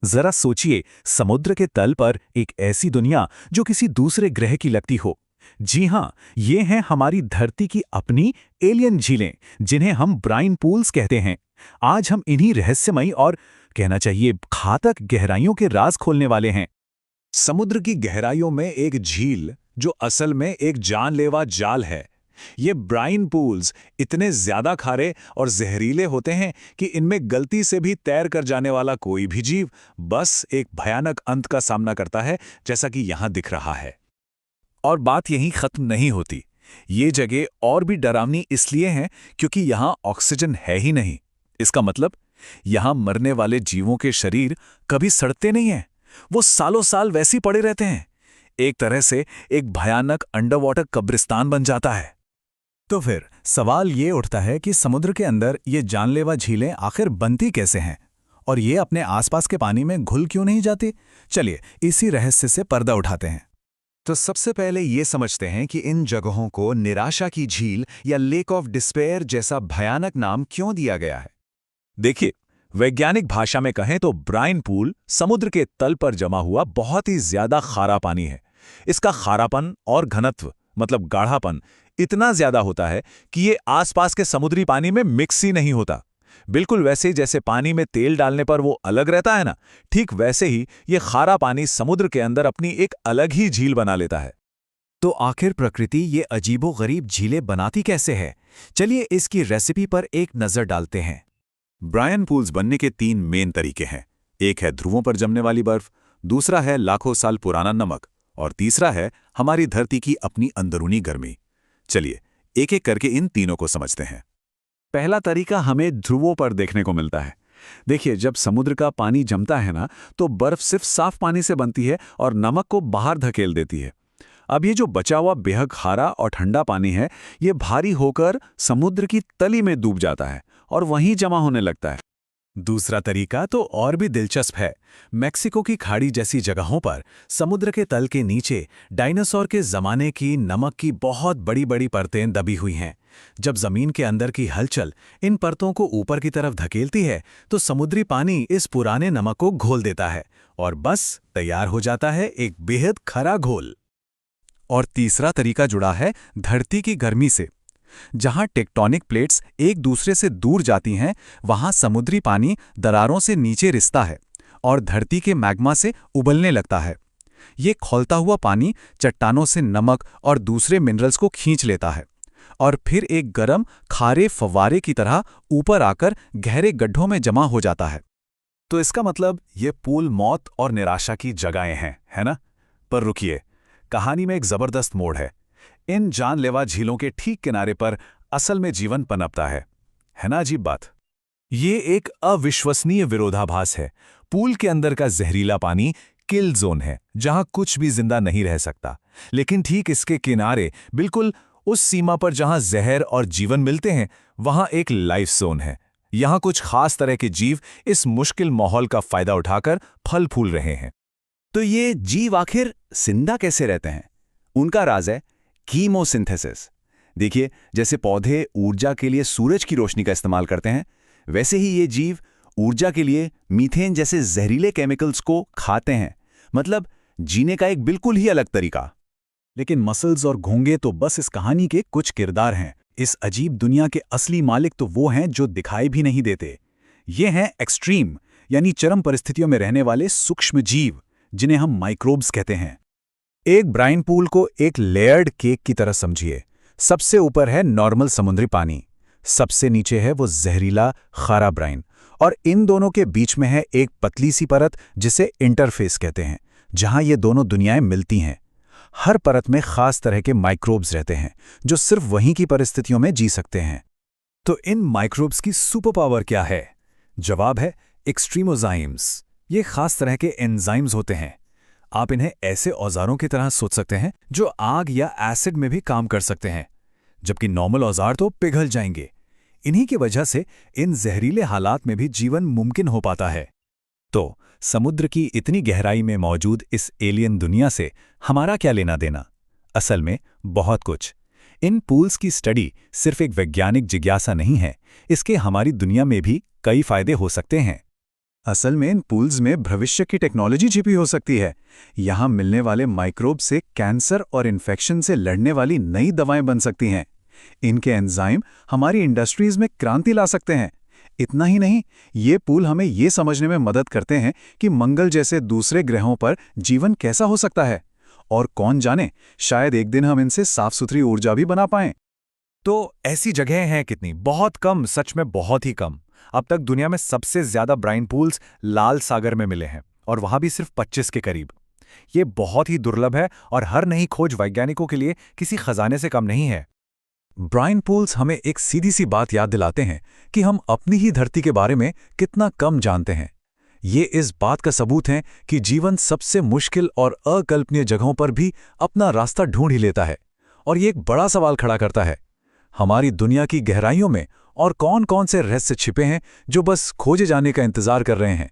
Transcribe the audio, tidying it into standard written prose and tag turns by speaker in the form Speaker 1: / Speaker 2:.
Speaker 1: जरा सोचिए, समुद्र के तल पर एक ऐसी दुनिया जो किसी दूसरे ग्रह की लगती हो। जी हां, ये हैं हमारी धरती की अपनी एलियन झीलें, जिन्हें हम ब्राइन पूल्स कहते हैं। आज हम इन्हीं रहस्यमयी और कहना चाहिए घातक गहराइयों के राज खोलने वाले हैं।
Speaker 2: समुद्र की गहराइयों में एक झील जो असल में एक जानलेवा जाल है। ये ब्राइन पूल्स इतने ज्यादा खारे और जहरीले होते हैं कि इनमें गलती से भी तैर कर जाने वाला कोई भी जीव बस एक भयानक अंत का सामना करता है, जैसा कि यहां दिख रहा है।
Speaker 1: और बात यहीं खत्म नहीं होती। ये जगह और भी डरावनी इसलिए है क्योंकि यहां ऑक्सीजन है ही नहीं। इसका मतलब यहां मरने वाले जीवों के शरीर कभी सड़ते नहीं हैं, वो सालों साल वैसे ही पड़े रहते हैं। एक तरह से एक भयानक अंडरवाटर कब्रिस्तान बन जाता है। तो फिर सवाल ये उठता है कि समुद्र के अंदर ये जानलेवा झीलें आखिर बनती कैसे हैं, और ये अपने आसपास के पानी में घुल क्यों नहीं जाती? चलिए इसी रहस्य से पर्दा उठाते हैं।
Speaker 2: तो सबसे पहले ये समझते हैं कि इन जगहों को निराशा की झील या लेक ऑफ डिस्पेयर जैसा भयानक नाम क्यों दिया गया है।
Speaker 1: देखिए, वैज्ञानिक भाषा में कहें तो ब्राइन पूल समुद्र के तल पर जमा हुआ बहुत ही ज्यादा खारा पानी है। इसका खारापन और घनत्व मतलब गाढ़ापन इतना ज्यादा होता है कि ये आसपास के समुद्री पानी में मिक्स ही नहीं होता। बिल्कुल वैसे ही जैसे पानी में तेल डालने पर वो अलग रहता है ना, ठीक वैसे ही ये खारा पानी समुद्र के अंदर अपनी एक अलग ही झील बना लेता है। तो आखिर प्रकृति ये अजीबोगरीब झीलें बनाती कैसे है? चलिए इसकी रेसिपी पर एक नजर डालते हैं।
Speaker 2: ब्रायन पूल्स बनने के 3 मेन तरीके हैं। एक है ध्रुवों पर जमने वाली बर्फ, दूसरा है लाखों साल पुराना नमक, और तीसरा है हमारी धरती की अपनी अंदरूनी गर्मी। चलिए एक एक करके इन तीनों को समझते हैं।
Speaker 1: पहला तरीका हमें ध्रुवों पर देखने को मिलता है। देखिए, जब समुद्र का पानी जमता है ना, तो बर्फ सिर्फ साफ पानी से बनती है और नमक को बाहर धकेल देती है। अब ये जो बचा हुआ बेहद खारा और ठंडा पानी है, ये भारी होकर समुद्र की तली में डूब जाता है और वहीं जमा होने लगता है। दूसरा तरीका तो और भी दिलचस्प है। मेक्सिको की खाड़ी जैसी जगहों पर समुद्र के तल के नीचे डायनासोर के जमाने की नमक की बहुत बड़ी बड़ी परतें दबी हुई हैं। जब जमीन के अंदर की हलचल इन परतों को ऊपर की तरफ धकेलती है, तो समुद्री पानी इस पुराने नमक को घोल देता है और बस तैयार हो जाता है एक बेहद खरा घोल। और तीसरा तरीका जुड़ा है धरती की गर्मी से। जहां टेक्टोनिक प्लेट्स एक दूसरे से दूर जाती हैं, वहां समुद्री पानी दरारों से नीचे रिसता है और धरती के मैग्मा से उबलने लगता है। ये खौलता हुआ पानी चट्टानों से नमक और दूसरे मिनरल्स को खींच लेता है और फिर एक गर्म खारे फव्वारे की तरह ऊपर आकर गहरे गड्ढों में जमा हो जाता है। तो इसका मतलब ये पूल मौत और निराशा की जगहें हैं, है ना? पर रुकिए, कहानी में एक जबरदस्त मोड़ है। इन जानलेवा झीलों के ठीक किनारे पर असल में जीवन पनपता है ना अजीब बात? ये एक अविश्वसनीय विरोधाभास है। पूल के अंदर का जहरीला पानी किल जोन है, जहां कुछ भी जिंदा नहीं रह सकता। लेकिन ठीक इसके किनारे, बिल्कुल उस सीमा पर जहां जहर और जीवन मिलते हैं, वहां एक लाइफ जोन है। यहां कुछ खास तरह के जीव इस मुश्किल माहौल का फायदा उठाकर फल फूल रहे हैं। तो ये जीव आखिर जिंदा कैसे रहते हैं? उनका राज है कीमोसिंथेसिस। देखिए, जैसे पौधे ऊर्जा के लिए सूरज की रोशनी का इस्तेमाल करते हैं, वैसे ही ये जीव ऊर्जा के लिए मीथेन जैसे जहरीले केमिकल्स को खाते हैं। मतलब जीने का एक बिल्कुल ही अलग तरीका। लेकिन मसल्स और घोंगे तो बस इस कहानी के कुछ किरदार हैं। इस अजीब दुनिया के असली मालिक तो वो हैं जो दिखाई भी नहीं देते। ये हैं एक्सट्रीम यानी चरम परिस्थितियों में रहने वाले सूक्ष्म जीव, जिन्हें हम माइक्रोब्स कहते हैं। एक ब्राइन पूल को एक लेयर्ड केक की तरह समझिए। सबसे ऊपर है नॉर्मल समुद्री पानी, सबसे नीचे है वो जहरीला खारा ब्राइन, और इन दोनों के बीच में है एक पतली सी परत जिसे इंटरफेस कहते हैं, जहां ये दोनों दुनियाएं मिलती हैं। हर परत में खास तरह के माइक्रोब्स रहते हैं जो सिर्फ वहीं की परिस्थितियों में जी सकते हैं। तो इन माइक्रोब्स की सुपर पावर क्या है? जवाब है एक्सट्रीमोजाइम्स। ये खास तरह के एंजाइम्स होते हैं। आप इन्हें ऐसे औजारों की तरह सोच सकते हैं जो आग या एसिड में भी काम कर सकते हैं, जबकि नॉर्मल औजार तो पिघल जाएंगे। इन्हीं की वजह से इन जहरीले हालात में भी जीवन मुमकिन हो पाता है। तो समुद्र की इतनी गहराई में मौजूद इस एलियन दुनिया से हमारा क्या लेना देना? असल में बहुत कुछ। इन पूल्स की स्टडी सिर्फ एक वैज्ञानिक जिज्ञासा नहीं है, इसके हमारी दुनिया में भी कई फायदे हो सकते हैं।
Speaker 2: असल में इन पूल्स में भविष्य की टेक्नोलॉजी छिपी हो सकती है। यहाँ मिलने वाले माइक्रोब से कैंसर और इन्फेक्शन से लड़ने वाली नई दवाएं बन सकती हैं। इनके एंजाइम हमारी इंडस्ट्रीज में क्रांति ला सकते हैं। इतना ही नहीं, ये पूल हमें ये समझने में मदद करते हैं कि मंगल जैसे दूसरे ग्रहों पर जीवन कैसा हो सकता है। और कौन जाने, शायद एक दिन हम इनसे साफ सुथरी ऊर्जा भी बना पाएं।
Speaker 3: तो ऐसी जगहें हैं कितनी? बहुत कम, सच में बहुत ही कम। अब तक दुनिया में सबसे ज्यादा ब्राइन पूल्स लाल सागर में मिले हैं, और वहां भी सिर्फ 25 के करीब। ये बहुत ही दुर्लभ है और हर नई खोज वैज्ञानिकों के लिए किसी खजाने से कम नहीं है।
Speaker 2: ब्राइन पूल्स हमें एक सीधी सी बात याद दिलाते हैं कि हम अपनी ही धरती के बारे में कितना कम जानते हैं। ये इस बात का सबूत है कि जीवन सबसे मुश्किल और अकल्पनीय जगहों पर भी अपना रास्ता ढूंढ ही लेता है। और ये एक बड़ा सवाल खड़ा करता है, हमारी दुनिया की गहराइयों में और कौन-कौन से रहस्य छिपे हैं जो बस खोजे जाने का इंतजार कर रहे हैं।